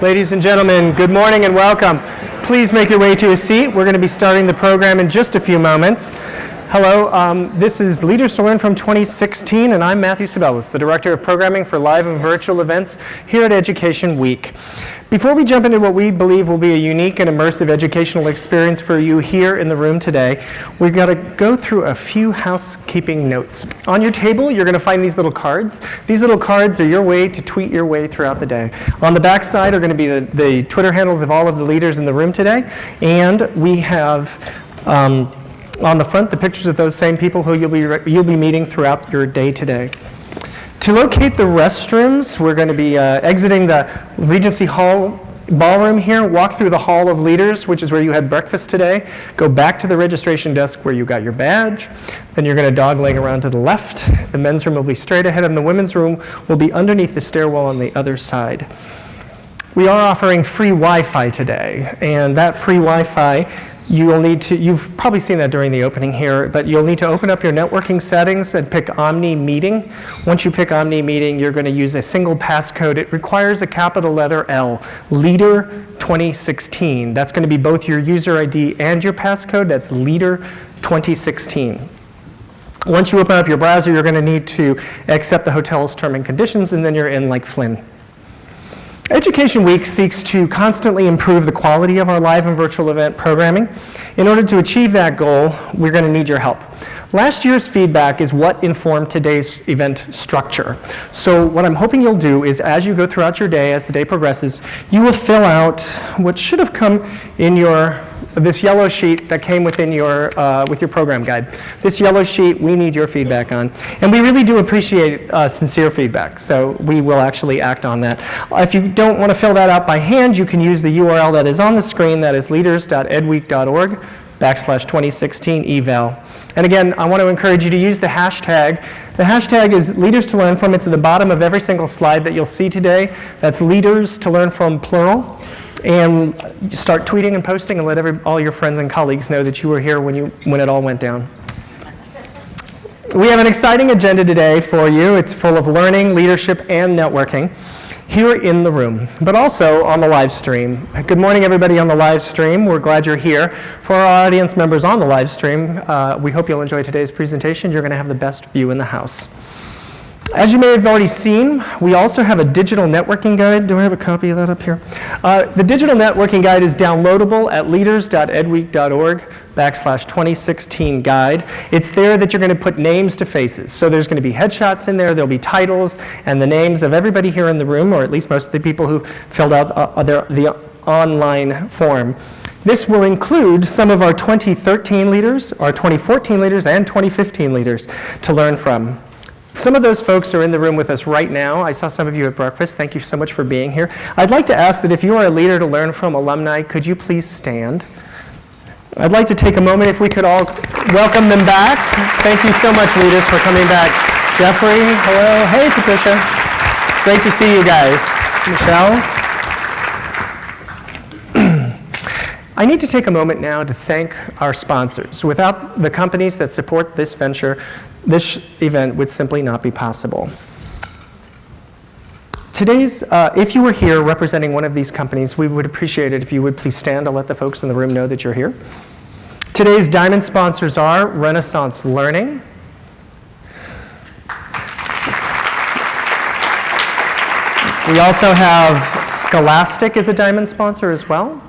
Ladies and gentlemen, good morning and welcome. Please make your way to a seat. We're going to be starting the program in just a few moments. Hello, this is Leaders to Learn from 2016, and I'm Matthew Cibellis, the Director of Programming for Live and Virtual Events here at Education Week. Before we jump into what we believe will be a unique and immersive educational experience for you here in the room today, we've got to go through a few housekeeping notes. On your table, you're going to find these little cards. These little cards are your way to tweet your way throughout the day. On the back side are going to be the Twitter handles of all of the leaders in the room today, and we have on the front the pictures of those same people who you'll be meeting throughout your day today. To locate the restrooms, we're going to be exiting the Regency Hall ballroom here, walk through the Hall of Leaders, which is where you had breakfast today, go back to the registration desk where you got your badge, then you're going to dogleg around to the left. The men's room will be straight ahead, and the women's room will be underneath the stairwell on the other side. We are offering free Wi-Fi today, and that free Wi-Fi you've probably seen that during the opening here, but you'll need to open up your networking settings and pick Omni Meeting. Once you pick Omni Meeting, you're going to use a single passcode. It requires a capital letter L, Leader 2016. That's going to be both your user ID and your passcode. That's Leader 2016. Once you open up your browser, you're going to need to accept the hotel's terms and conditions, and then you're in like Flynn. Education Week seeks to constantly improve the quality of our live and virtual event programming. In order to achieve that goal, we're going to need your help. Last year's feedback is what informed today's event structure. So what I'm hoping you'll do is, as you go throughout your day, as the day progresses, you will fill out what should have come in this yellow sheet that came within with your program guide. This yellow sheet we need your feedback on. And we really do appreciate sincere feedback, so we will actually act on that. If you don't want to fill that out by hand, you can use the URL that is on the screen, that is leaders.edweek.org/2016eval. And again, I want to encourage you to use the hashtag. The hashtag is Leaders to Learn From. It's at the bottom of every single slide that you'll see today. That's Leaders to Learn From, plural. And start tweeting and posting and let all your friends and colleagues know that you were here when it all went down. We have an exciting agenda today for you. It's full of learning, leadership, and networking here in the room, but also on the live stream. Good morning, everybody on the live stream. We're glad you're here. For our audience members on the live stream, we hope you'll enjoy today's presentation. You're going to have the best view in the house. As you may have already seen, we also have a digital networking guide. Do I have a copy of that up here? The digital networking guide is downloadable at leaders.edweek.org/2016 guide. It's there that you're going to put names to faces. So there's going to be headshots in there, there'll be titles, and the names of everybody here in the room, or at least most of the people who filled out the online form. This will include some of our 2013 leaders, our 2014 leaders, and 2015 leaders to learn from. Some of those folks are in the room with us right now. I saw some of you at breakfast. Thank you so much for being here. I'd like to ask that if you are a Leader to Learn From alumni, could you please stand? I'd like to take a moment if we could all welcome them back. Thank you so much, leaders, for coming back. Jeffrey, hello. Hey, Patricia. Great to see you guys. Michelle. I need to take a moment now to thank our sponsors. Without the companies that support this venture, this event would simply not be possible. If you were here representing one of these companies, we would appreciate it if you would please stand to let the folks in the room know that you're here. Today's diamond sponsors are Renaissance Learning, we also have Scholastic as a diamond sponsor as well.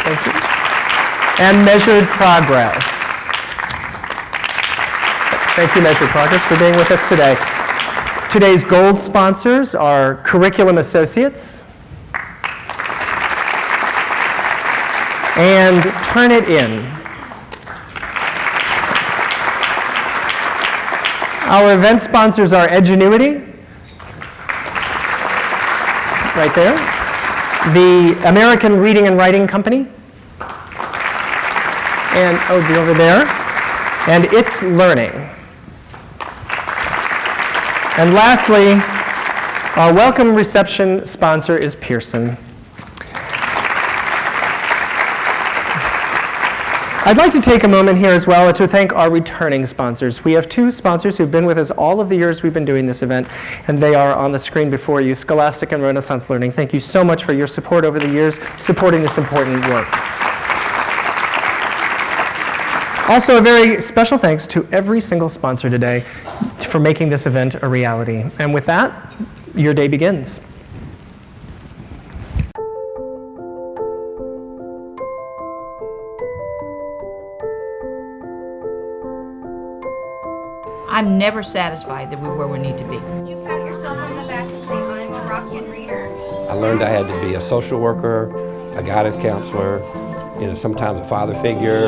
Thank you. And Measured Progress. Thank you, Measured Progress, for being with us today. Today's gold sponsors are Curriculum Associates and Turnitin. Our event sponsors are Edgenuity, right there, the American Reading and Writing Company, and over there, and It's Learning. And lastly, our welcome reception sponsor is Pearson. I'd like to take a moment here as well to thank our returning sponsors. We have two sponsors who've been with us all of the years we've been doing this event, and they are on the screen before you, Scholastic and Renaissance Learning. Thank you so much for your support over the years, supporting this important work. Also, a very special thanks to every single sponsor today for making this event a reality. And with that, your day begins. I'm never satisfied that we're where we need to be. You pat yourself on the back and say, I'm a Rockian reader. I learned I had to be a social worker, a guidance counselor, sometimes a father figure.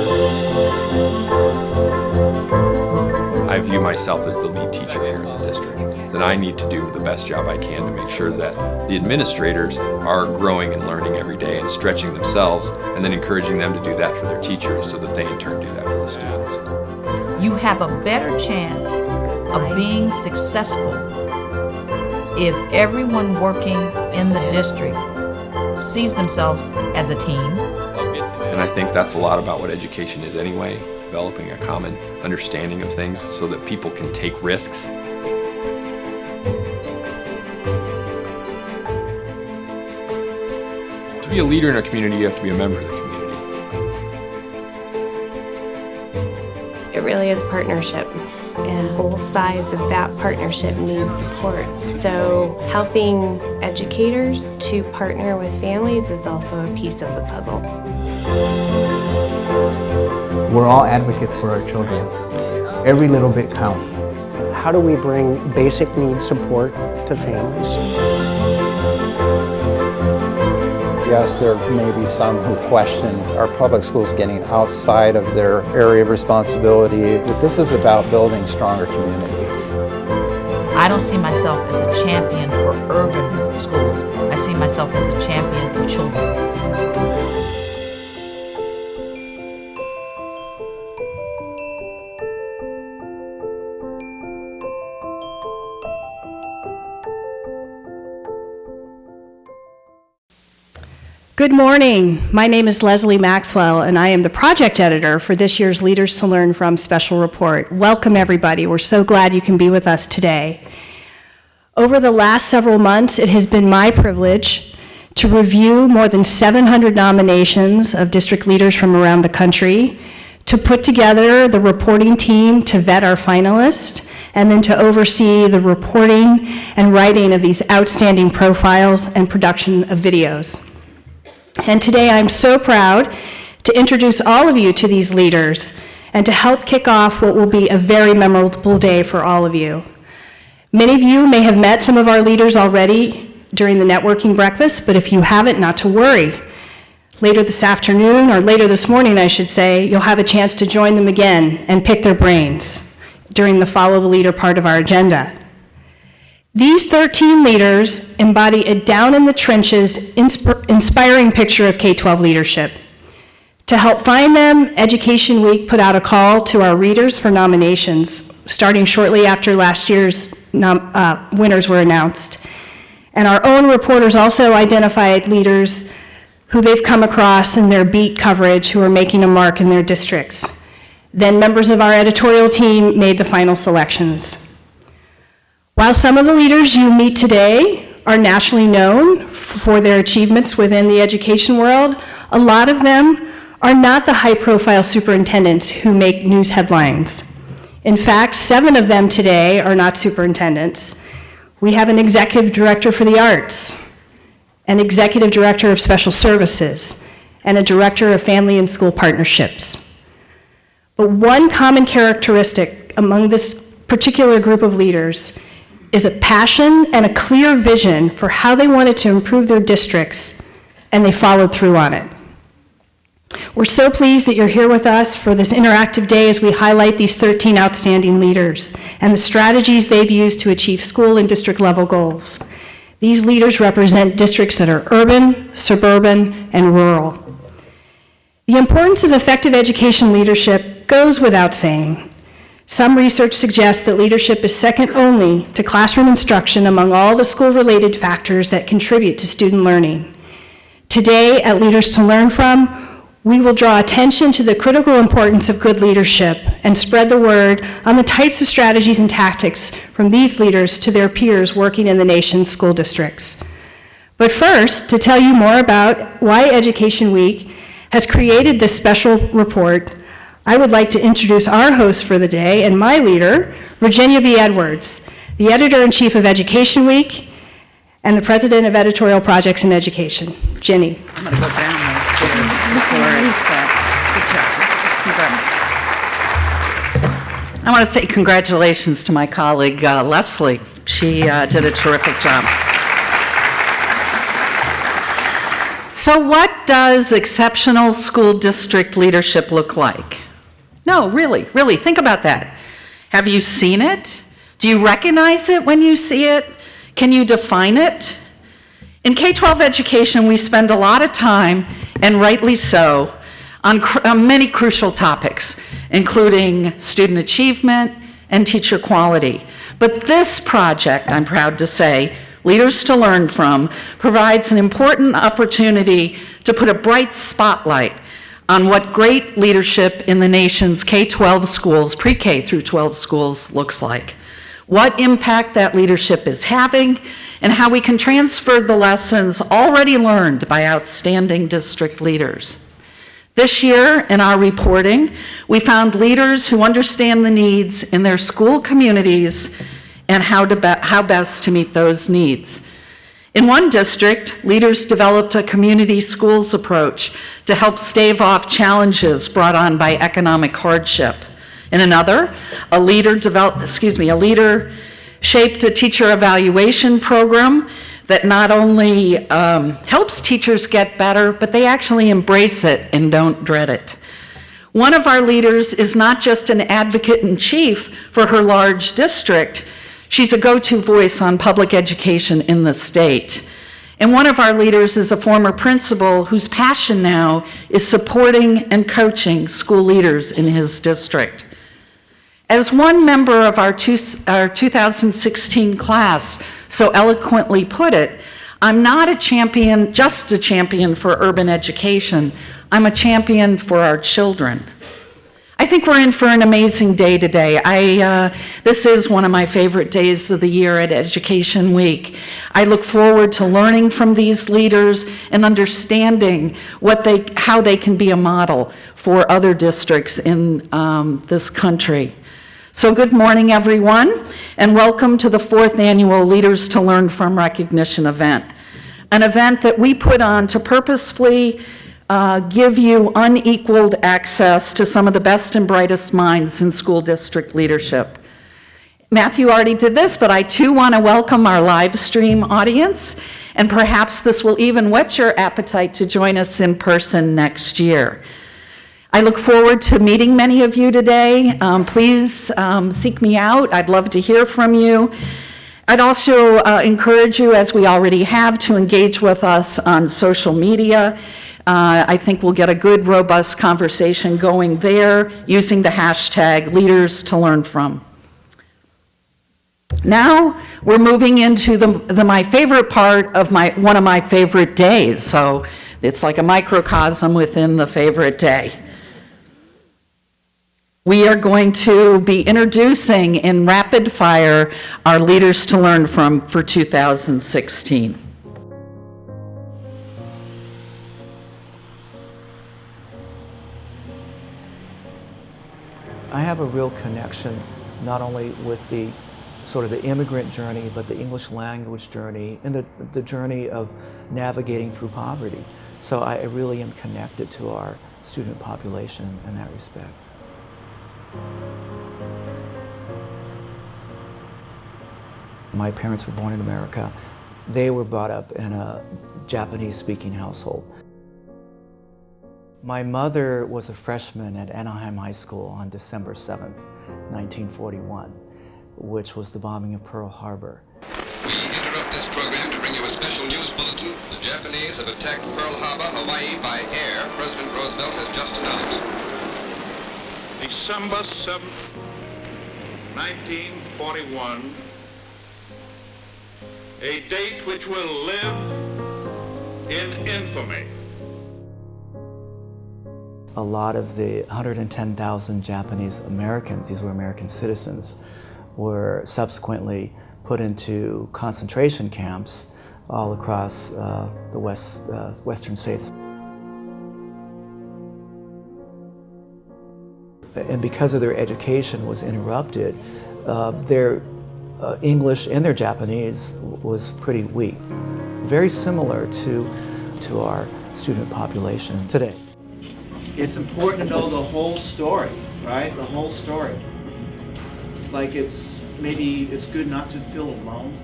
I view myself as the lead teacher here in the district, that I need to do the best job I can to make sure that the administrators are growing and learning every day and stretching themselves, and then encouraging them to do that for their teachers so that they in turn do that for the students. You have a better chance of being successful if everyone working in the district sees themselves as a team. And I think that's a lot about what education is anyway, developing a common understanding of things so that people can take risks. To be a leader in a community, you have to be a member of the community. It really is a partnership, and both sides of that partnership need support. So helping educators to partner with families is also a piece of the puzzle. We're all advocates for our children. Every little bit counts. How do we bring basic needs support to families? Yes, there may be some who question our public schools getting outside of their area of responsibility, but this is about building stronger community. I don't see myself as a champion for urban schools. I see myself as a champion for children. Good morning. My name is Lesli Maxwell, and I am the project editor for this year's Leaders to Learn From Special Report. Welcome, everybody. We're so glad you can be with us today. Over the last several months, it has been my privilege to review more than 700 nominations of district leaders from around the country, to put together the reporting team to vet our finalists, and then to oversee the reporting and writing of these outstanding profiles and production of videos. And today I'm so proud to introduce all of you to these leaders and to help kick off what will be a very memorable day for all of you. Many of you may have met some of our leaders already during the networking breakfast, but if you haven't, not to worry. Later this afternoon, or later this morning, I should say, you'll have a chance to join them again and pick their brains during the Follow the Leader part of our agenda. These 13 leaders embody a down-in-the-trenches, inspiring picture of K-12 leadership. To help find them, Education Week put out a call to our readers for nominations, starting shortly after last year's winners were announced. And our own reporters also identified leaders who they've come across in their beat coverage who are making a mark in their districts. Then members of our editorial team made the final selections. While some of the leaders you meet today are nationally known for their achievements within the education world, a lot of them are not the high-profile superintendents who make news headlines. In fact, 7 of them today are not superintendents. We have an executive director for the arts, an executive director of special services, and a director of family and school partnerships. But one common characteristic among this particular group of leaders is a passion and a clear vision for how they wanted to improve their districts, and they followed through on it. We're so pleased that you're here with us for this interactive day as we highlight these 13 outstanding leaders and the strategies they've used to achieve school and district level goals. These leaders represent districts that are urban, suburban, and rural. The importance of effective education leadership goes without saying. Some research suggests that leadership is second only to classroom instruction among all the school-related factors that contribute to student learning. Today at Leaders to Learn From, We will draw attention to the critical importance of good leadership and spread the word on the types of strategies and tactics from these leaders to their peers working in the nation's school districts. But first, to tell you more about why Education Week has created this special report, I would like to introduce our host for the day and my leader, Virginia B. Edwards, the Editor-in-Chief of Education Week and the President of Editorial Projects in Education. Jenny. I'm going to go down those stairs before it's good job. I want to say congratulations to my colleague, Lesli. She did a terrific job. So what does exceptional school district leadership look like? No, really, think about that. Have you seen it? Do you recognize it when you see it? Can you define it? In K-12 education, we spend a lot of time, and rightly so, on many crucial topics, including student achievement and teacher quality. But this project, I'm proud to say, Leaders to Learn From, provides an important opportunity to put a bright spotlight on what great leadership in the nation's K-12 schools, pre-K through 12 schools, looks like. What impact that leadership is having, and how we can transfer the lessons already learned by outstanding district leaders. This year, in our reporting, we found leaders who understand the needs in their school communities and how best to meet those needs. In one district, leaders developed a community schools approach to help stave off challenges brought on by economic hardship. In another, a leader shaped a teacher evaluation program that not only helps teachers get better, but they actually embrace it and don't dread it. One of our leaders is not just an advocate-in-chief for her large district, she's a go-to voice on public education in the state. And one of our leaders is a former principal whose passion now is supporting and coaching school leaders in his district. As one member of our 2016 class so eloquently put it, I'm not just a champion for urban education, I'm a champion for our children. I think we're in for an amazing day today. This is one of my favorite days of the year at Education Week. I look forward to learning from these leaders and understanding how they can be a model for other districts in this country. So good morning, everyone, and welcome to the 4th annual Leaders to Learn From recognition event, an event that we put on to purposefully give you unequaled access to some of the best and brightest minds in school district leadership. Matthew already did this, but I too want to welcome our live stream audience, and perhaps this will even whet your appetite to join us in person next year. I look forward to meeting many of you today. Please seek me out. I'd love to hear from you. I'd also encourage you, as we already have, to engage with us on social media. I think we'll get a good, robust conversation going there using the hashtag Leaders to Learn From. Now we're moving into my favorite part of one of my favorite days. So it's like a microcosm within the favorite day. We are going to be introducing in rapid fire our Leaders to Learn From for 2016. I have a real connection not only with the sort of the immigrant journey, but the English language journey and the journey of navigating through poverty. So I really am connected to our student population in that respect. My parents were born in America. They were brought up in a Japanese-speaking household. My mother was a freshman at Anaheim High School on December 7th, 1941, which was the bombing of Pearl Harbor. We interrupt this program to bring you a special news bulletin. The Japanese have attacked Pearl Harbor, Hawaii by air. President Roosevelt has just announced. December 7th, 1941, a date which will live in infamy. a lot of the 110,000 Japanese Americans, these were American citizens, were subsequently put into concentration camps all across the western states. And because of their education was interrupted, their English and their Japanese was pretty weak. Very similar to our student population today. It's important to know the whole story, right? The whole story. Like maybe it's good not to feel alone.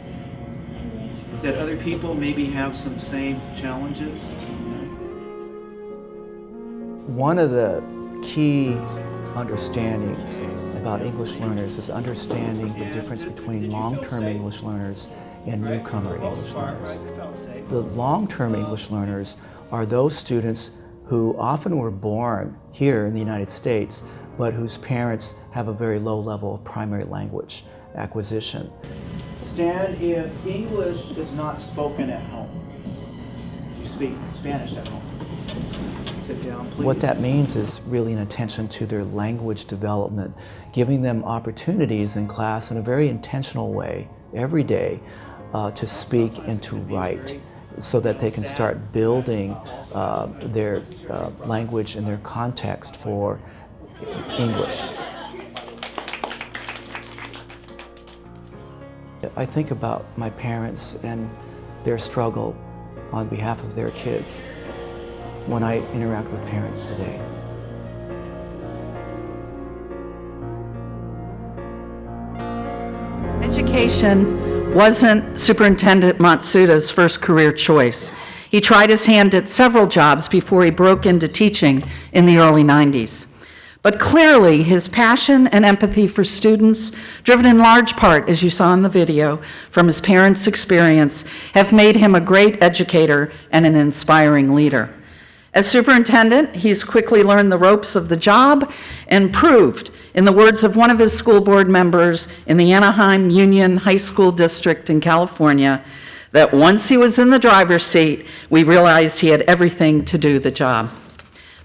That other people maybe have some same challenges. One of the key understandings about English learners is understanding the difference between long-term English learners and newcomer English learners. The long-term English learners are those students who often were born here in the United States, but whose parents have a very low level of primary language acquisition. Stan, if English is not spoken at home, you speak Spanish at home. Sit down, please. What that means is really an attention to their language development, giving them opportunities in class in a very intentional way every day to speak and to write, so that they can start building their language and their context for English. I think about my parents and their struggle on behalf of their kids when I interact with parents today. Education wasn't Superintendent Matsuda's first career choice. He tried his hand at several jobs before he broke into teaching in the early 90s. But clearly, his passion and empathy for students, driven in large part, as you saw in the video, from his parents' experience, have made him a great educator and an inspiring leader. As superintendent, he's quickly learned the ropes of the job and proved, in the words of one of his school board members in the Anaheim Union High School District in California, that once he was in the driver's seat, we realized he had everything to do the job.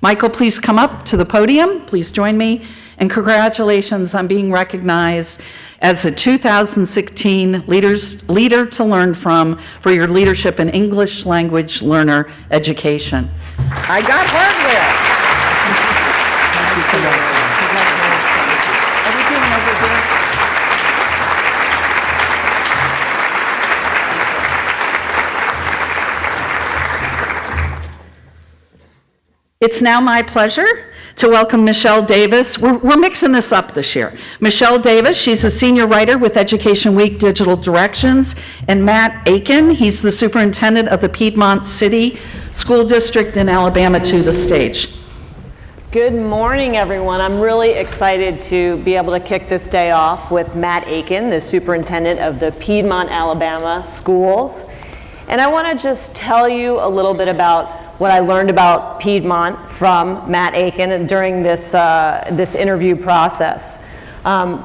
Michael, please come up to the podium. Please join me. And congratulations on being recognized as a 2016 Leader to Learn From for your leadership in English language learner education. I got hardware. Thank you so much. Are we doing over here? It's now my pleasure to welcome Michelle Davis. We're mixing this up this year. Michelle Davis, she's a senior writer with Education Week Digital Directions, and Matt Akin, he's the superintendent of the Piedmont City School District in Alabama, to the stage. Good morning, everyone. I'm really excited to be able to kick this day off with Matt Akin, the superintendent of the Piedmont, Alabama schools. And I want to just tell you a little bit about what I learned about Piedmont from Matt Akin during this interview process.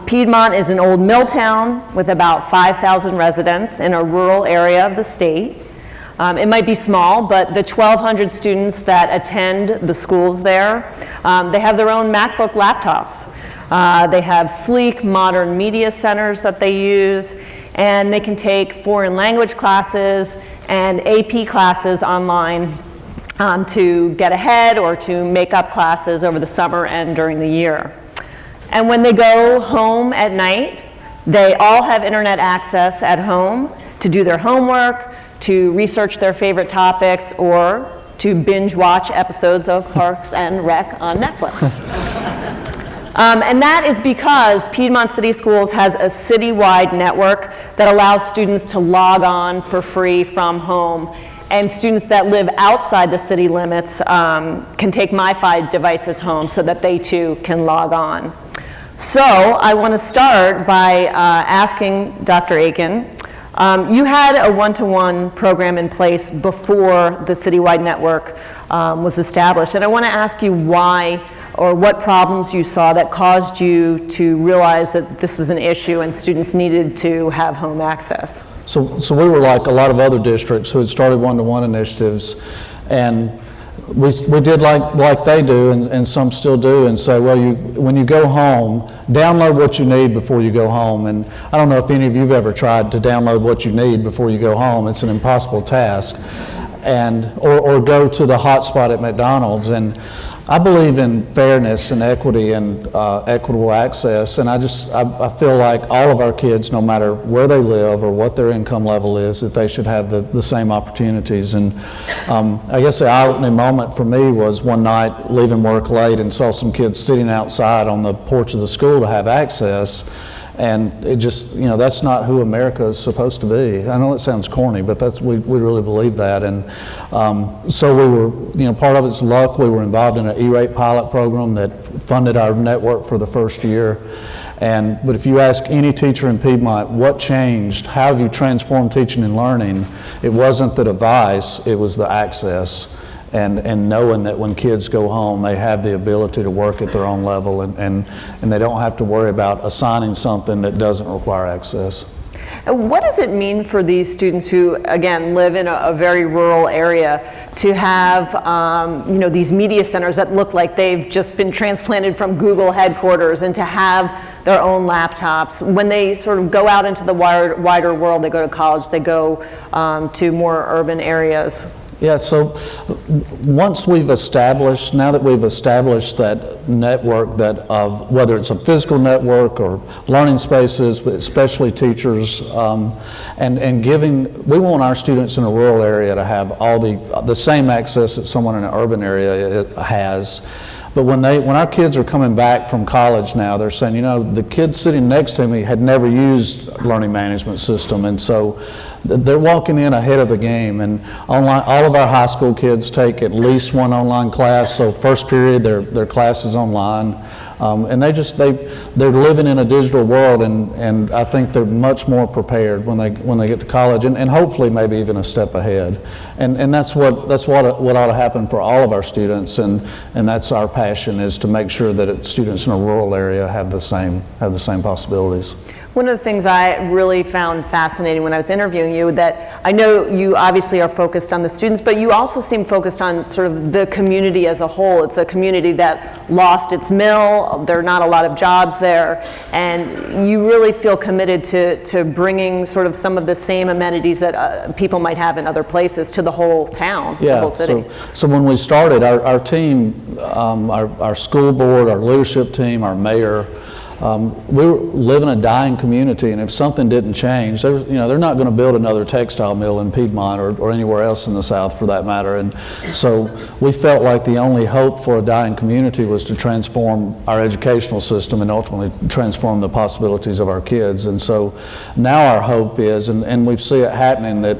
Piedmont is an old mill town with about 5,000 residents in a rural area of the state. It might be small, but the 1,200 students that attend the schools there, they have their own MacBook laptops. They have sleek, modern media centers that they use, and they can take foreign language classes and AP classes online to get ahead or to make up classes over the summer and during the year. And when they go home at night, they all have internet access at home to do their homework, to research their favorite topics, or to binge watch episodes of Parks and Rec on Netflix. And that is because Piedmont City Schools has a citywide network that allows students to log on for free from home. And students that live outside the city limits can take MiFi devices home so that they too can log on. So I want to start by asking Dr. Akin, you had a one-to-one program in place before the citywide network was established. And I want to ask you why or what problems you saw that caused you to realize that this was an issue and students needed to have home access. So we were like a lot of other districts who had started one-to-one initiatives, and we did like they do, and some still do, and say, well, when you go home, download what you need before you go home. And I don't know if any of you have ever tried to download what you need before you go home. It's an impossible task. Or go to the hotspot at McDonald's. And I believe in fairness and equity and equitable access, and I feel like all of our kids, no matter where they live or what their income level is, that they should have the same opportunities. And I guess the eye-opening moment for me was one night leaving work late and saw some kids sitting outside on the porch of the school to have access. And it just, that's not who America is supposed to be. I know it sounds corny, but we really believe that. And so we were, part of it's luck. We were involved in an E-rate pilot program that funded our network for the first year. But if you ask any teacher in Piedmont, what changed? How have you transformed teaching and learning? It wasn't the device, it was the access. And knowing that when kids go home, they have the ability to work at their own level, and they don't have to worry about assigning something that doesn't require access. What does it mean for these students who, again, live in a very rural area to have, these media centers that look like they've just been transplanted from Google headquarters, and to have their own laptops? When they sort of go out into the wider world, they go to college, they go to more urban areas. Yeah, so once we've established, now that we've established that network of whether it's a physical network or learning spaces, but especially teachers, and we want our students in a rural area to have all the same access that someone in an urban area has. But when our kids are coming back from college now, they're saying, the kid sitting next to me had never used a learning management system, and so they're walking in ahead of the game. And online, all of our high school kids take at least one online class. So first period, their class is online, and they're living in a digital world, and I think they're much more prepared when they get to college, and hopefully maybe even a step ahead. And that's what ought to happen for all of our students, and that's our passion, is to make sure that students in a rural area have the same possibilities. One of the things I really found fascinating when I was interviewing you, that I know you obviously are focused on the students, but you also seem focused on sort of the community as a whole. It's a community that lost its mill, there are not a lot of jobs there, and you really feel committed to bringing sort of some of the same amenities that people might have in other places to the whole town, the whole city. So when we started, our team, our school board, our leadership team, our mayor, we live in a dying community, and if something didn't change, they're not going to build another textile mill in Piedmont or anywhere else in the South for that matter. And so we felt like the only hope for a dying community was to transform our educational system and ultimately transform the possibilities of our kids. And so now our hope is, and we see it happening, that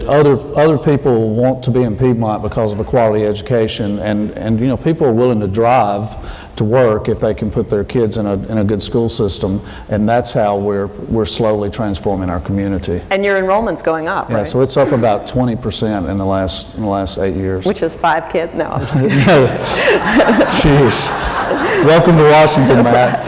other people want to be in Piedmont because of a quality education, and people are willing to drive to work if they can put their kids in a good school system, and that's how we're slowly transforming our community. And your enrollment's going up, right? Yeah, so it's up about 20% in the last 8 years. Which is 5 kids? No, I'm just kidding. Jeez. Welcome to Washington, Matt.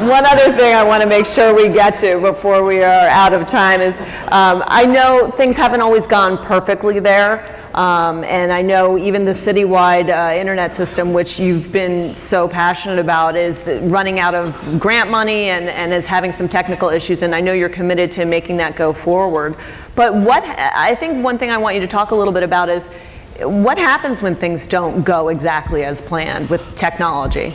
One other thing I want to make sure we get to before we are out of time is, I know things haven't always gone perfectly there. And I know even the citywide internet system, which you've been so passionate about, is running out of grant money and is having some technical issues, and I know you're committed to making that go forward. But I think one thing I want you to talk a little bit about is what happens when things don't go exactly as planned with technology?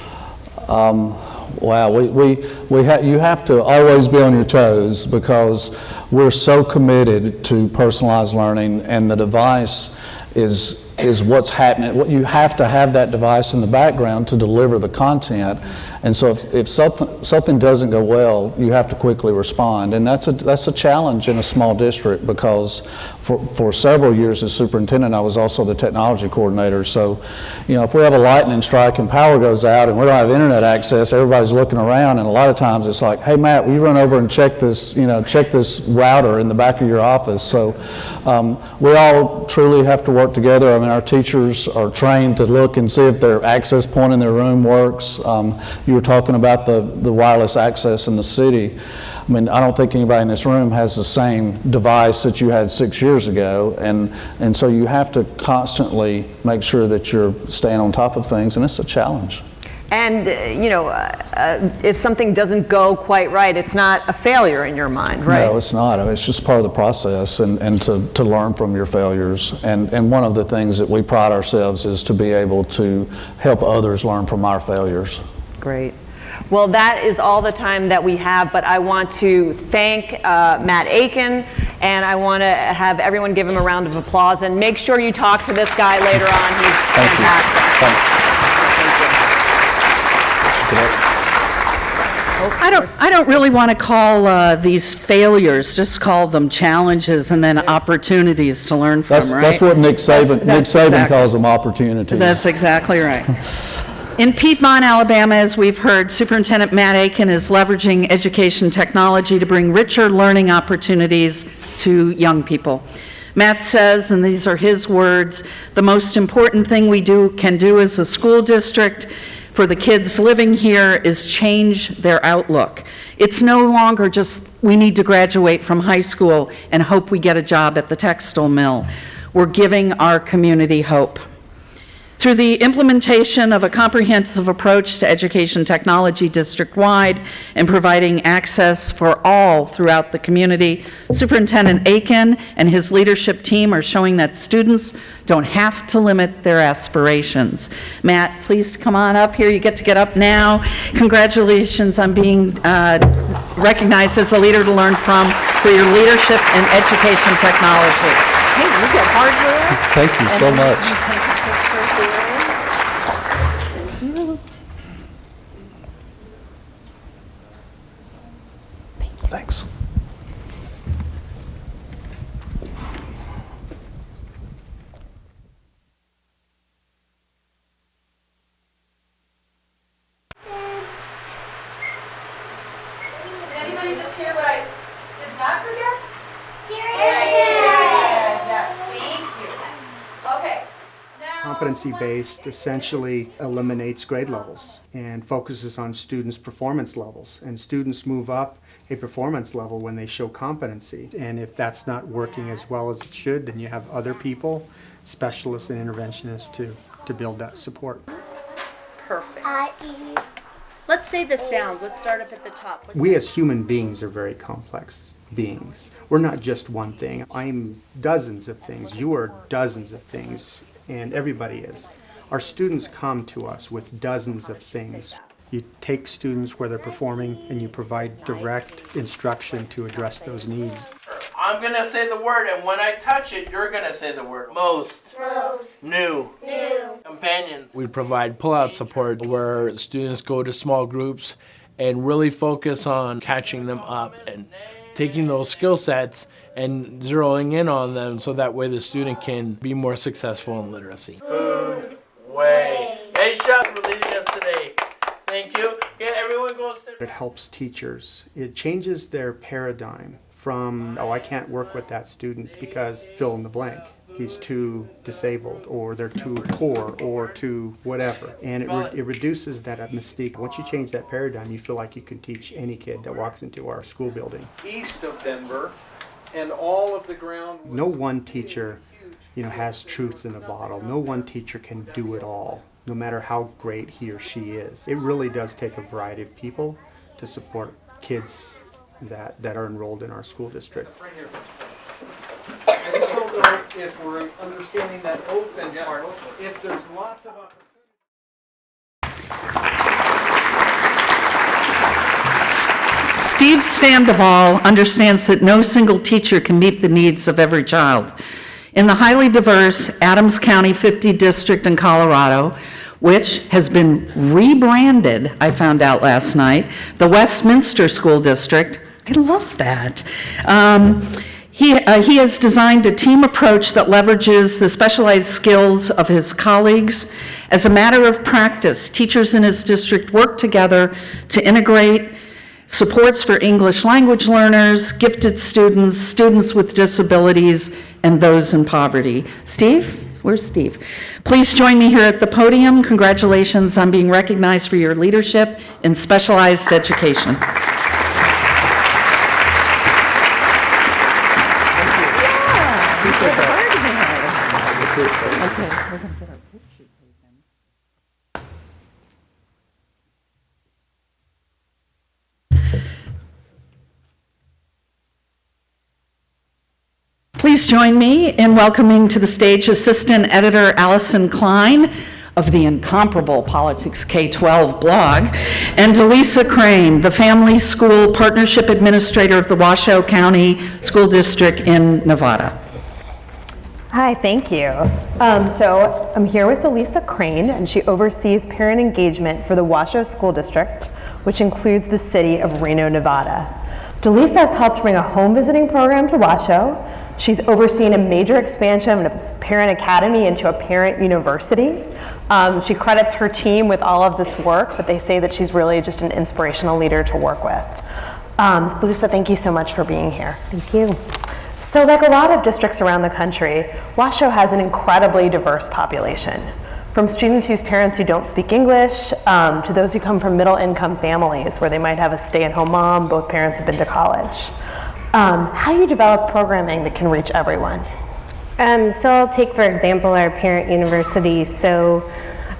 Wow, you have to always be on your toes, because we're so committed to personalized learning, and the device is what's happening. You have to have that device in the background to deliver the content, and so if something doesn't go well, you have to quickly respond, and that's a challenge in a small district, because for several years as superintendent, I was also the technology coordinator. So, if we have a lightning strike and power goes out and we don't have internet access, everybody's looking around, and a lot of times it's like, hey Matt, will you run over and check this router in the back of your office? So we all truly have to work together. I mean, our teachers are trained to look and see if their access point in their room works. You were talking about the wireless access in the city. I mean, I don't think anybody in this room has the same device that you had 6 years ago, and so you have to constantly make sure that you're staying on top of things, and it's a challenge. And, if something doesn't go quite right, it's not a failure in your mind, right? No, it's not. I mean, it's just part of the process, and to learn from your failures. And one of the things that we pride ourselves is to be able to help others learn from our failures. Great. Well, that is all the time that we have, but I want to thank Matt Akin, and I want to have everyone give him a round of applause, and make sure you talk to this guy later on. He's fantastic. Thanks. I don't really want to call these failures, just call them challenges and then opportunities to learn from, right? That's what Nick Saban calls them, opportunities. That's exactly right. In Piedmont, Alabama, as we've heard, Superintendent Matt Akin is leveraging education technology to bring richer learning opportunities to young people. Matt says, and these are his words, the most important thing we can do as a school district for the kids living here is change their outlook. It's no longer just we need to graduate from high school and hope we get a job at the textile mill. We're giving our community hope. Through the implementation of a comprehensive approach to education technology district-wide and providing access for all throughout the community, Superintendent Akin and his leadership team are showing that students don't have to limit their aspirations. Matt, please come on up here. You get to get up now. Congratulations on being recognized as a leader to learn from for your leadership in education technology. Hey, you get hardware. Thank you so much. Thanks. Did anybody just hear what I did not forget? Yes, thank you. Okay. Competency-based essentially eliminates grade levels and focuses on students' performance levels. And students move up a performance level when they show competency. And if that's not working as well as it should, then you have other people, specialists and interventionists to build that support. Perfect. Let's say the sounds. Let's start up at the top. We as human beings are very complex beings. We're not just one thing. I'm dozens of things. You are dozens of things. And everybody is. Our students come to us with dozens of things. You take students where they're performing and you provide direct instruction to address those needs. I'm going to say the word, and when I touch it, you're going to say the word. Most. New. Companions. We provide pull-out support where students go to small groups and really focus on catching them up and taking those skill sets and zeroing in on them so that way the student can be more successful in literacy. Food, way. Nice job for leading us today. Thank you. Yeah, everyone goes to... It helps teachers. It changes their paradigm from, oh, I can't work with that student because fill in the blank. He's too disabled, or they're too poor, or too whatever. And it reduces that mystique. Once you change that paradigm, you feel like you can teach any kid that walks into our school building. East of Denver, and all of the ground... No one teacher, has truth in a bottle. No one teacher can do it all, no matter how great he or she is. It really does take a variety of people to support kids that are enrolled in our school district. Right here. I just don't know if we're understanding that open part, if there's lots of Steve Sandoval understands that no single teacher can meet the needs of every child. In the highly diverse Adams County 50 district in Colorado, which has been rebranded, I found out last night, the Westminster School District, I love that. He has designed a team approach that leverages the specialized skills of his colleagues. As a matter of practice, teachers in his district work together to integrate supports for English language learners, gifted students, students with disabilities, and those in poverty. Steve, Where's Steve? Please join me here at the podium. Congratulations on being recognized for your leadership in specialized education. Please join me in welcoming to the stage Assistant Editor Allison Klein of the incomparable Politics K-12 blog, and Delisa Crain, the Family School Partnership Administrator of the Washoe County School District in Nevada. Hi, thank you. So I'm here with Delisa Crain, and she oversees parent engagement for the Washoe School District, which includes the city of Reno, Nevada. Delisa has helped bring a home visiting program to Washoe. She's overseen a major expansion of its parent academy into a parent university. She credits her team with all of this work, but they say that she's really just an inspirational leader to work with. Delisa, thank you so much for being here. Thank you. So like a lot of districts around the country, Washoe has an incredibly diverse population. From students whose parents who don't speak English, to those who come from middle-income families where they might have a stay-at-home mom, both parents have been to college. How do you develop programming that can reach everyone? So I'll take, for example, our parent university. So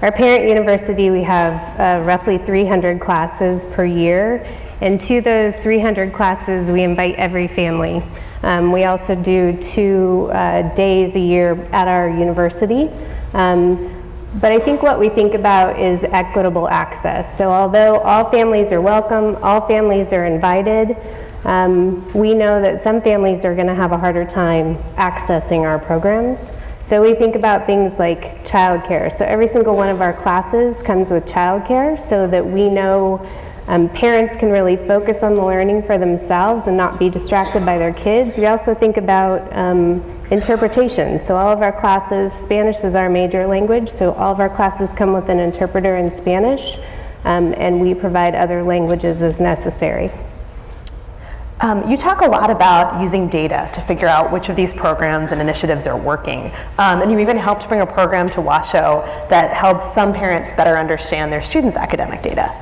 our parent university, we have roughly 300 classes per year. And to those 300 classes, we invite every family. We also do 2 days a year at our university. But I think what we think about is equitable access. So although all families are welcome, all families are invited, we know that some families are going to have a harder time accessing our programs. So we think about things like childcare. So every single one of our classes comes with childcare so that we know parents can really focus on the learning for themselves and not be distracted by their kids. We also think about interpretation. So all of our classes, Spanish is our major language, so all of our classes come with an interpreter in Spanish, and we provide other languages as necessary. You talk a lot about using data to figure out which of these programs and initiatives are working. And you even helped bring a program to Washoe that helps some parents better understand their students' academic data.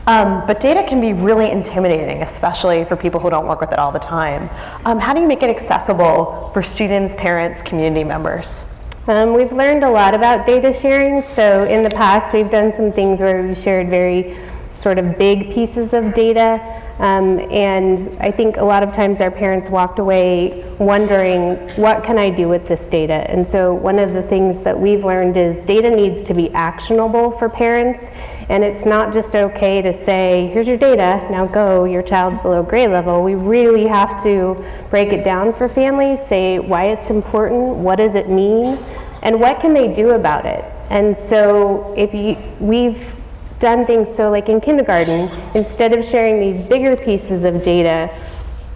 But data can be really intimidating, especially for people who don't work with it all the time. How do you make it accessible for students, parents, community members? We've learned a lot about data sharing. So in the past, we've done some things where we've shared very sort of big pieces of data. And I think a lot of times our parents walked away wondering, what can I do with this data? And so one of the things that we've learned is data needs to be actionable for parents. And it's not just okay to say, here's your data, now go, your child's below grade level. We really have to break it down for families, say why it's important, what does it mean, and what can they do about it? And so we've done things, so like in kindergarten, instead of sharing these bigger pieces of data,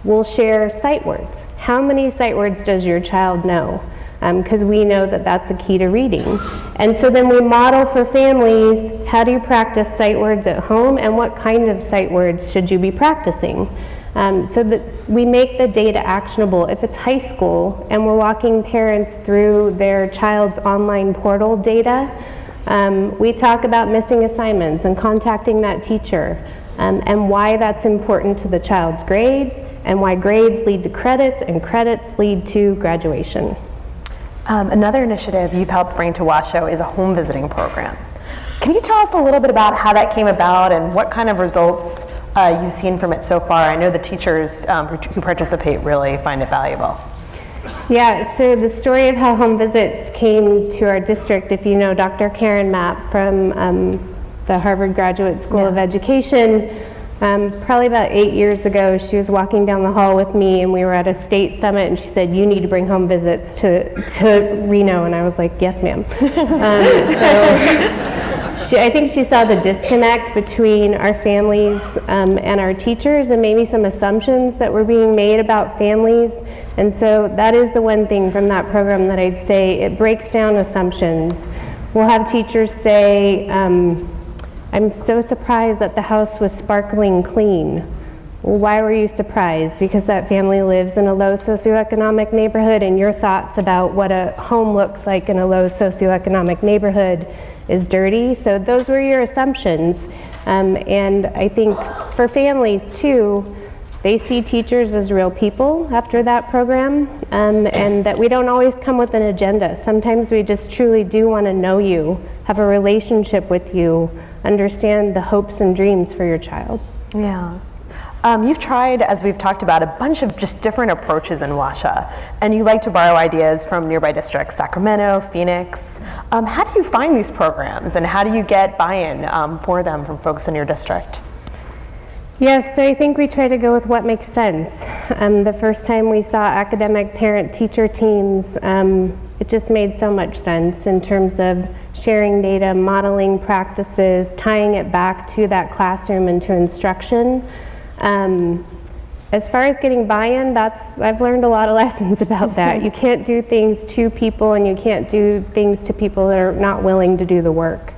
we'll share sight words. How many sight words does your child know? Because we know that that's a key to reading. And so then we model for families, how do you practice sight words at home, and what kind of sight words should you be practicing? So that we make the data actionable. If it's high school and we're walking parents through their child's online portal data, we talk about missing assignments and contacting that teacher, and why that's important to the child's grades, and why grades lead to credits and credits lead to graduation. Another initiative you've helped bring to Washoe is a home visiting program. Can you tell us a little bit about how that came about and what kind of results you've seen from it so far? I know the teachers who participate really find it valuable. Yeah, so the story of how home visits came to our district, if you know Dr. Karen Mapp from the Harvard Graduate School of Education, probably about 8 years ago, she was walking down the hall with me and we were at a state summit and she said, you need to bring home visits to Reno, and I was like, yes ma'am. I think she saw the disconnect between our families and our teachers, and maybe some assumptions that were being made about families. And so that is the one thing from that program that I'd say it breaks down assumptions. We'll have teachers say, I'm so surprised that the house was sparkling clean. Well, why were you surprised? Because that family lives in a low socioeconomic neighborhood, and your thoughts about what a home looks like in a low socioeconomic neighborhood is dirty. So those were your assumptions. And I think for families too, they see teachers as real people after that program, and that we don't always come with an agenda. Sometimes we just truly do want to know you, have a relationship with you, understand the hopes and dreams for your child. Yeah. You've tried, as we've talked about, a bunch of just different approaches in WASHA, and you like to borrow ideas from nearby districts, Sacramento, Phoenix. How do you find these programs, and how do you get buy-in for them from folks in your district? Yes, so I think we try to go with what makes sense. The first time we saw academic parent-teacher teams, it just made so much sense in terms of sharing data, modeling practices, tying it back to that classroom and to instruction. As far as getting buy-in, I've learned a lot of lessons about that. You can't do things to people, and you can't do things to people that are not willing to do the work.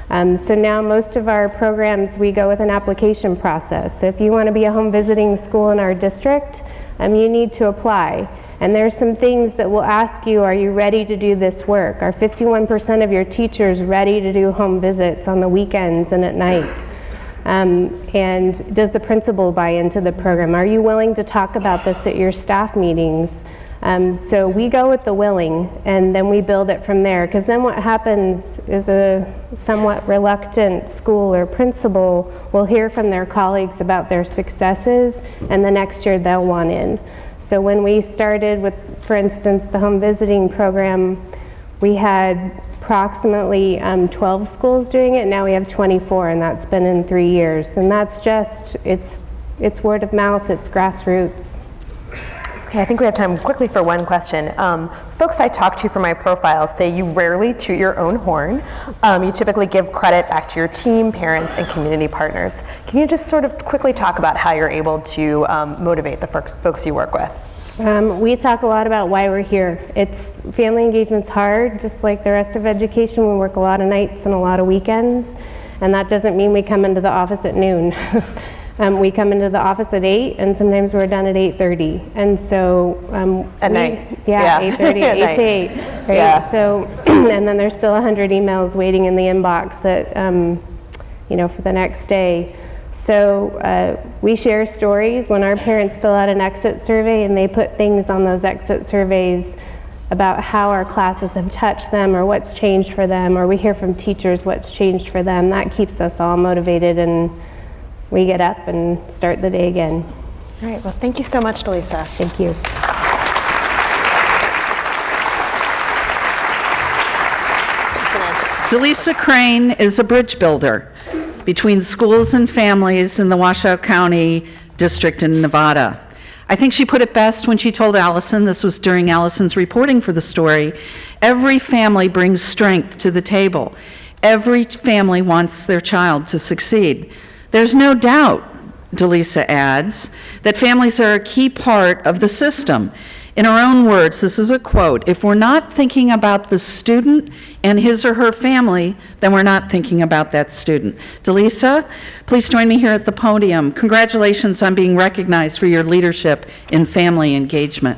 So now most of our programs, we go with an application process. So if you want to be a home visiting school in our district, you need to apply. And there's some things that will ask you, are you ready to do this work? Are 51% of your teachers ready to do home visits on the weekends and at night? And does the principal buy into the program? Are you willing to talk about this at your staff meetings? So we go with the willing, and then we build it from there, because then what happens is a somewhat reluctant school or principal will hear from their colleagues about their successes, and the next year they'll want in. So when we started with, for instance, the home visiting program, we had approximately 12 schools doing it. Now we have 24, and that's been in 3 years. And that's just, it's word of mouth, it's grassroots. Okay, I think we have time quickly for one question. Folks I talk to for my profile say you rarely toot your own horn. You typically give credit back to your team, parents, and community partners. Can you just sort of quickly talk about how you're able to motivate the folks you work with? We talk a lot about why we're here. Family engagement's hard, just like the rest of education. We work a lot of nights and a lot of weekends, and that doesn't mean we come into the office at noon. We come into the office at 8, and sometimes we're done at 8:30. And so at night. Yeah, 8:30, 8 to 8. Right? Yeah. So, and then there's still 100 emails waiting in the inbox for the next day. So we share stories when our parents fill out an exit survey, and they put things on those exit surveys about how our classes have touched them, or what's changed for them, or we hear from teachers what's changed for them. That keeps us all motivated, and we get up and start the day again. All right, well, thank you so much, Delisa. Thank you. Delisa Crain is a bridge builder between schools and families in the Washoe County District in Nevada. I think she put it best when she told Allison, this was during Allison's reporting for the story, every family brings strength to the table. Every family wants their child to succeed. There's no doubt, Delisa adds, that families are a key part of the system. In her own words, this is a quote, "If we're not thinking about the student and his or her family, then we're not thinking about that student." Delisa, please join me here at the podium. Congratulations on being recognized for your leadership in family engagement.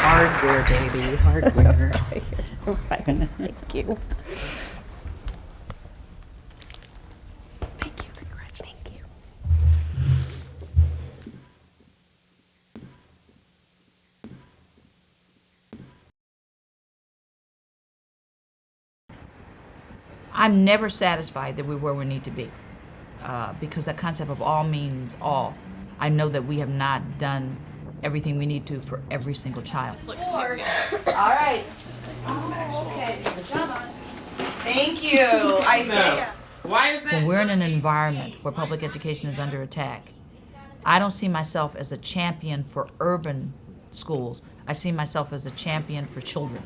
Hardware, baby, hardware. You're so fun. Thank you. I'm never satisfied that we're where we need to be, because that concept of all means all. I know that we have not done everything we need to for every single child. All right. Okay. Thank you. Isaiah. Why is that? When we're in an environment where public education is under attack, I don't see myself as a champion for urban schools. I see myself as a champion for children.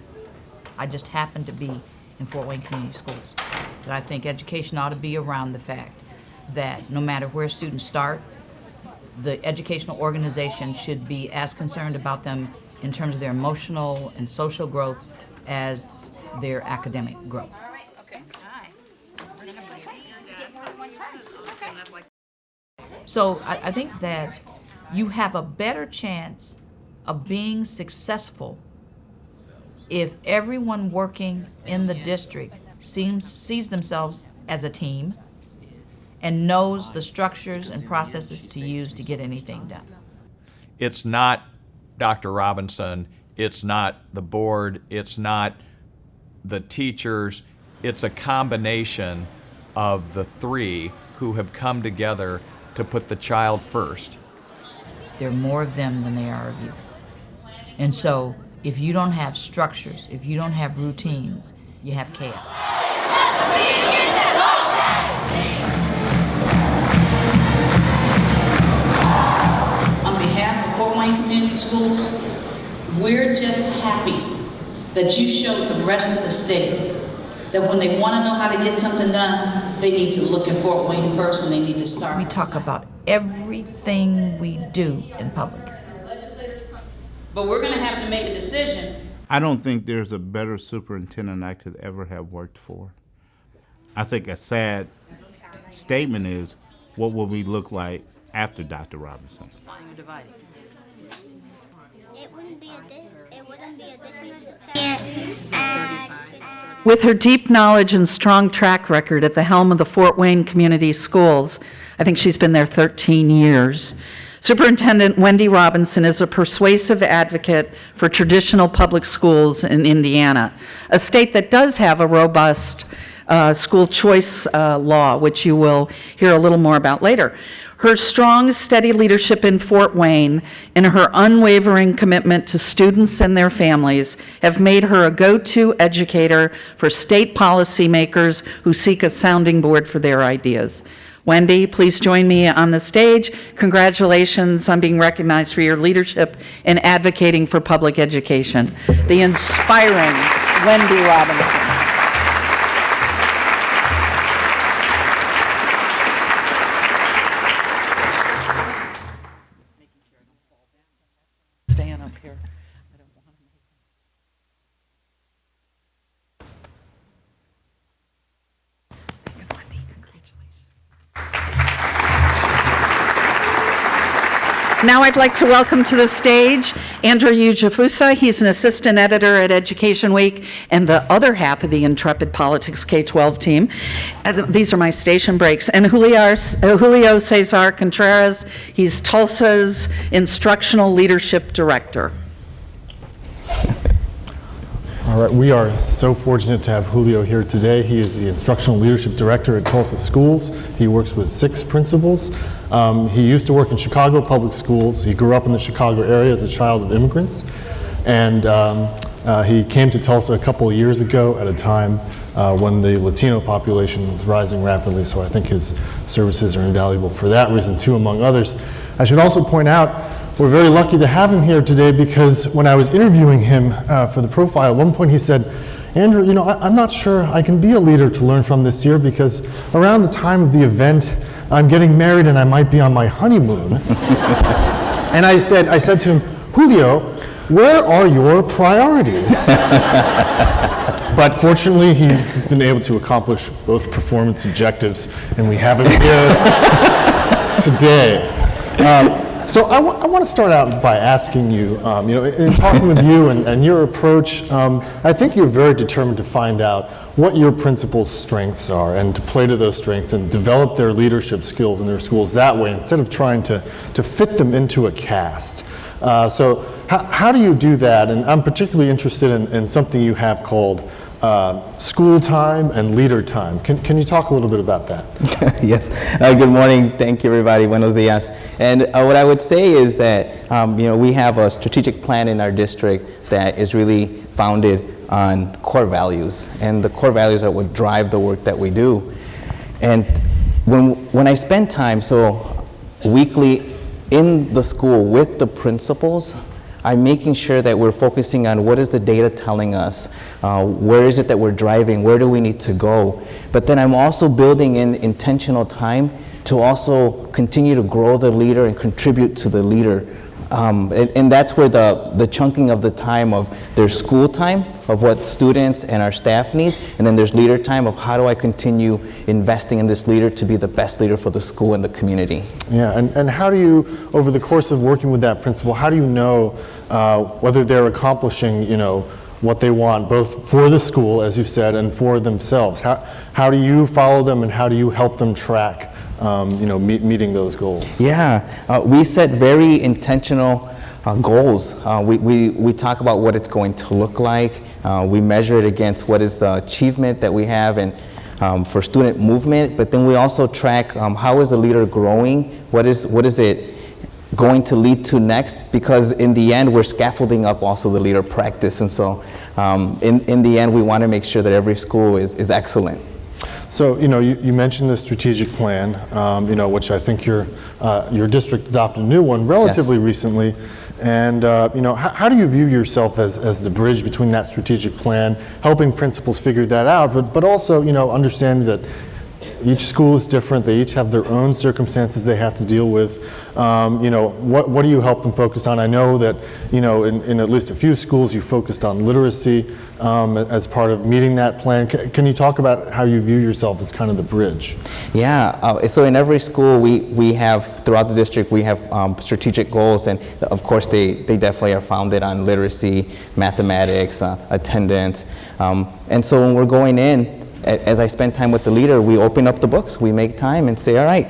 I just happen to be in Fort Wayne Community Schools. But I think education ought to be around the fact that no matter where students start, the educational organization should be as concerned about them in terms of their emotional and social growth as their academic growth. All right. Okay. All right. So I think that you have a better chance of being successful if everyone working in the district sees themselves as a team and knows the structures and processes to use to get anything done. It's not Dr. Robinson, it's not the board, it's not the teachers, it's a combination of the three who have come together to put the child first. There are more of them than there are of you. And so if you don't have structures, if you don't have routines, you have chaos. On behalf of Fort Wayne Community Schools, we're just happy that you showed the rest of the state that when they want to know how to get something done, they need to look at Fort Wayne first and they need to start. We talk about everything we do in public. But we're going to have to make a decision. I don't think there's a better superintendent I could ever have worked for. I think a sad statement is, what will we look like after Dr. Robinson? With her deep knowledge and strong track record at the helm of the Fort Wayne Community Schools, I think she's been there 13 years, Superintendent Wendy Robinson is a persuasive advocate for traditional public schools in Indiana, a state that does have a robust school choice law, which you will hear a little more about later. Her strong, steady leadership in Fort Wayne and her unwavering commitment to students and their families have made her a go-to educator for state policymakers who seek a sounding board for their ideas. Wendy, please join me on the stage. Congratulations on being recognized for your leadership in advocating for public education. The inspiring Wendy Robinson. Staying up here. Now I'd like to welcome to the stage Andrew Ujafusa. He's an assistant editor at Education Week and the other half of the Intrepid Politics K-12 team. These are my station breaks. And Julio César Contreras, he's Tulsa's Instructional Leadership Director. All right, we are so fortunate to have Julio here today. He is the Instructional Leadership Director at Tulsa Schools. He works with 6 principals. He used to work in Chicago public schools. He grew up in the Chicago area as a child of immigrants. And he came to Tulsa a couple of years ago at a time when the Latino population was rising rapidly. So I think his services are invaluable for that reason too, among others. I should also point out, we're very lucky to have him here today because when I was interviewing him for the profile, at one point he said, Andrew, you know, I'm not sure I can be a leader to learn from this year because around the time of the event, I'm getting married and I might be on my honeymoon. And I said to him, Julio, where are your priorities? But fortunately, he's been able to accomplish both performance objectives, and we have him here today. So I want to start out by asking you, in talking with you and your approach, I think you're very determined to find out what your principals' strengths are and to play to those strengths and develop their leadership skills in their schools that way instead of trying to fit them into a cast. So how do you do that? And I'm particularly interested in something you have called school time and leader time. Can you talk a little bit about that? Yes. Good morning. Thank you, everybody. Buenos dias. And what I would say is that we have a strategic plan in our district that is really founded on core values, and the core values are what drive the work that we do. And when I spend time weekly in the school with the principals, I'm making sure that we're focusing on what is the data telling us, where is it that we're driving, where do we need to go. But then I'm also building in intentional time to also continue to grow the leader and contribute to the leader And that's where the chunking of the time of there's school time, of what students and our staff needs, and then there's leader time of how do I continue investing in this leader to be the best leader for the school and the community. Yeah, and how do you, over the course of working with that principal, how do you know whether they're accomplishing, what they want, both for the school, as you said, and for themselves? How do you follow them, and how do you help them track meeting those goals? Yeah, we set very intentional goals. We talk about what it's going to look like. We measure it against what is the achievement that we have and for student movement, but then we also track how is the leader growing, what is it going to lead to next, because in the end we're scaffolding up also the leader practice, and so in the end we want to make sure that every school is excellent. So, you mentioned the strategic plan, which I think your district adopted a new one relatively recently. And, how do you view yourself as the bridge between that strategic plan, helping principals figure that out, but also, understanding that each school is different, they each have their own circumstances they have to deal with. What do you help them focus on? I know that, in at least a few schools you focused on literacy as part of meeting that plan. Can you talk about how you view yourself as kind of the bridge? Yeah, so in every school we have, throughout the district, we have strategic goals, and of course they definitely are founded on literacy, mathematics, attendance, and so when we're going in, as I spend time with the leader, we open up the books, we make time and say, all right,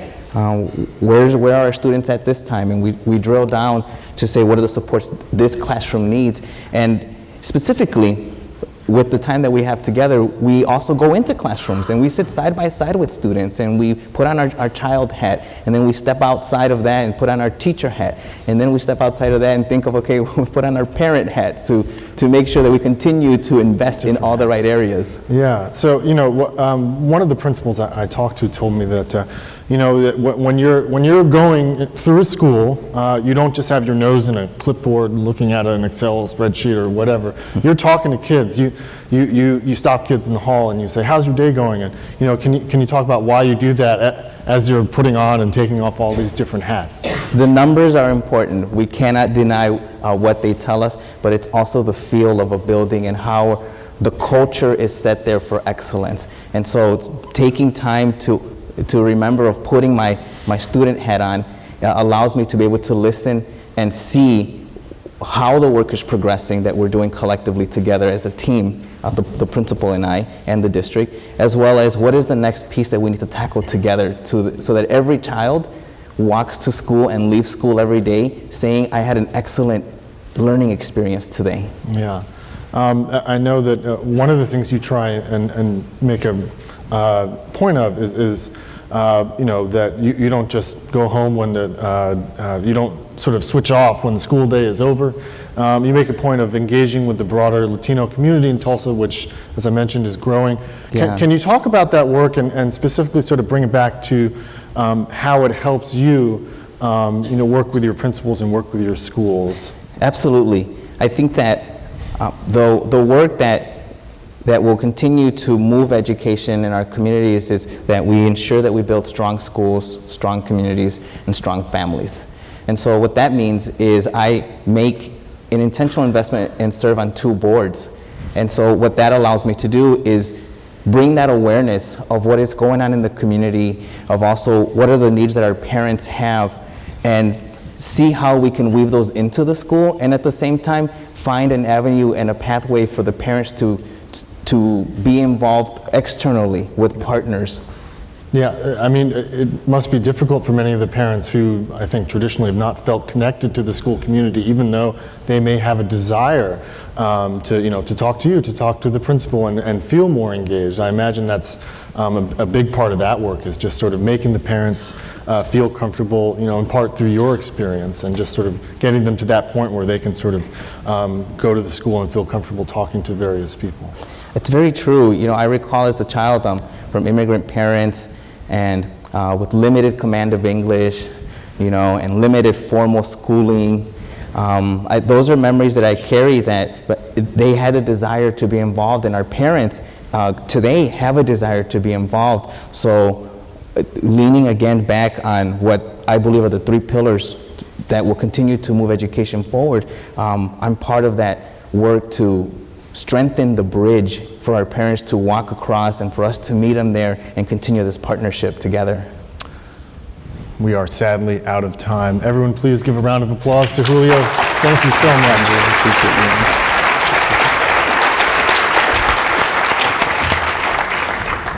where are our students at this time? And we drill down to say, what are the supports this classroom needs? And specifically, with the time that we have together, we also go into classrooms and we sit side by side with students and we put on our child hat, and then we step outside of that and put on our teacher hat, and then we step outside of that and think of, okay, we'll put on our parent hat to make sure that we continue to invest in all the right areas. Yeah, so one of the principals I talked to told me that that when you're going through a school, you don't just have your nose in a clipboard looking at an Excel spreadsheet or whatever. You're talking to kids. You stop kids in the hall and you say, "How's your day going?" And can you talk about why you do that as you're putting on and taking off all these different hats? The numbers are important. We cannot deny what they tell us, but it's also the feel of a building and how the culture is set there for excellence. And so it's taking time to remember of putting my student hat on allows me to be able to listen and see how the work is progressing that we're doing collectively together as a team, the principal and I and the district, as well as what is the next piece that we need to tackle together so that every child walks to school and leaves school every day saying, I had an excellent learning experience today. Yeah. I know that one of the things you try and make a point of is that you don't just go home when you don't sort of switch off when the school day is over. You make a point of engaging with the broader Latino community in Tulsa, which, as I mentioned, is growing. Can you talk about that work and specifically sort of bring it back to how it helps you, work with your principals and work with your schools? Absolutely. I think that the work that will continue to move education in our communities is that we ensure that we build strong schools, strong communities, and strong families. And so what that means is I make an intentional investment and serve on 2 boards. And so what that allows me to do is bring that awareness of what is going on in the community, of also what are the needs that our parents have, and see how we can weave those into the school, and at the same time find an avenue and a pathway for the parents to be involved externally with partners. Yeah, I mean, it must be difficult for many of the parents who I think traditionally have not felt connected to the school community, even though they may have a desire to talk to you, to talk to the principal and feel more engaged. I imagine that's a big part of that work, is just sort of making the parents feel comfortable, in part through your experience, and just sort of getting them to that point where they can sort of go to the school and feel comfortable talking to various people. It's very true. I recall as a child from immigrant parents and with limited command of English, and limited formal schooling. Those are memories that I carry, but they had a desire to be involved, and our parents today have a desire to be involved. So leaning again back on what I believe are the 3 pillars that will continue to move education forward. I'm part of that work to strengthen the bridge for our parents to walk across and for us to meet them there and continue this partnership together. We are sadly out of time. Everyone, please give a round of applause to Julio. Thank you so much.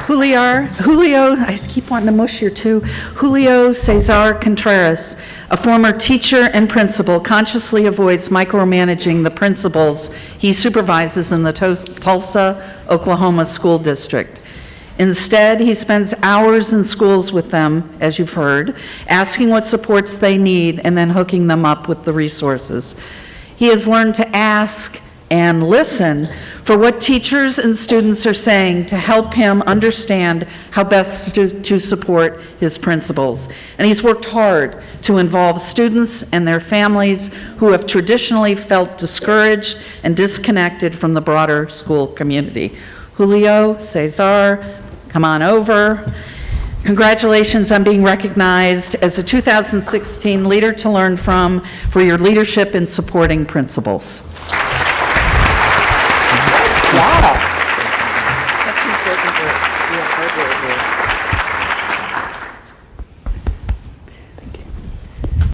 Julio, I keep wanting to mush here too. Julio César Contreras, a former teacher and principal, consciously avoids micromanaging the principals he supervises in the Tulsa, Oklahoma school district. Instead, he spends hours in schools with them, as you've heard, asking what supports they need and then hooking them up with the resources. He has learned to ask and listen for what teachers and students are saying to help him understand how best to support his principals. And he's worked hard to involve students and their families who have traditionally felt discouraged and disconnected from the broader school community. Julio César, come on over. Congratulations on being recognized as a 2016 Leader to Learn From for your leadership in supporting principals. Yeah.